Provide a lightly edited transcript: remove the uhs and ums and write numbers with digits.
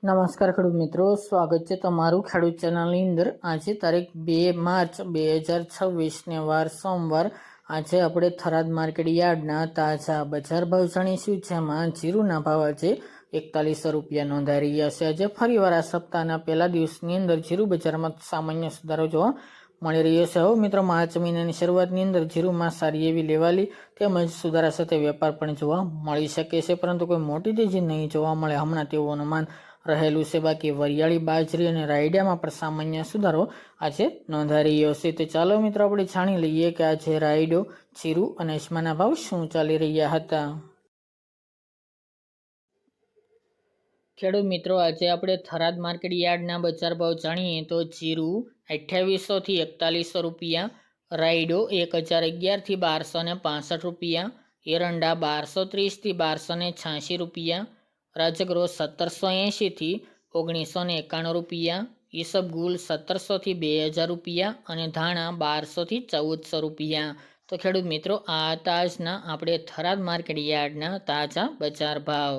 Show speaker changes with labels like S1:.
S1: નમસ્કાર ખેડૂત મિત્રો, સ્વાગત છે તમારું ખેડૂત ચેનલની અંદર। આજે તારીખ 2 માર્ચ 2026 ને વાર સોમવાર। આજે આપણે થરાદ માર્કેટ યાર્ડના તાજા બજાર ભાવ જાણીશું, જેમાં જીરુના ભાવ આજે 4100 રૂપિયા નોંધાઈ રહ્યા છે। આજે ફરીવાર આ સપ્તાહના પહેલા દિવસની અંદર જીરુ બજારમાં સામાન્ય સુધારો જોવા મળી રહ્યો છે। હવે મિત્રો, માર્ચ મહિનાની શરૂઆતની અંદર જીરુમાં સારી એવી લેવાલી તેમજ સુધારા સાથે વેપાર પણ જોવા મળી શકે છે, પરંતુ કોઈ મોટી તેજી નહીં જોવા મળે હમણાં તેવું અનુમાન રહેલું છે। બાકી વરિયાળી, બાજરી અને રાયડામાં પણ સામાન્ય સુધારો આજે નોંધાઈ રહ્યો છે। તો ચાલો મિત્રો, આપણે જાણી લઈએ કે આજે રાયડો, જીરુ અને અજમાના ભાવ શું ચાલી રહ્યા હતા। ખેડૂત મિત્રો, આજે આપણે થરાદ માર્કેટ યાર્ડના બજાર ભાવ જાણીએ તો જીરુ 2800 થી 4100 રૂપિયા, રાયડો 1011 થી 1265 રૂપિયા, એરંડા 1230 થી 1286 રૂપિયા, રાજગરો 1780 થી 1991 રૂપિયા, ઈસબગુલ 1700 થી 2000 રૂપિયા અને ધાણા 1200 થી 1400 રૂપિયા। તો ખેડૂત મિત્રો, આ તાજના આપણે થરાદ માર્કેટ યાર્ડના તાજા બજાર ભાવ।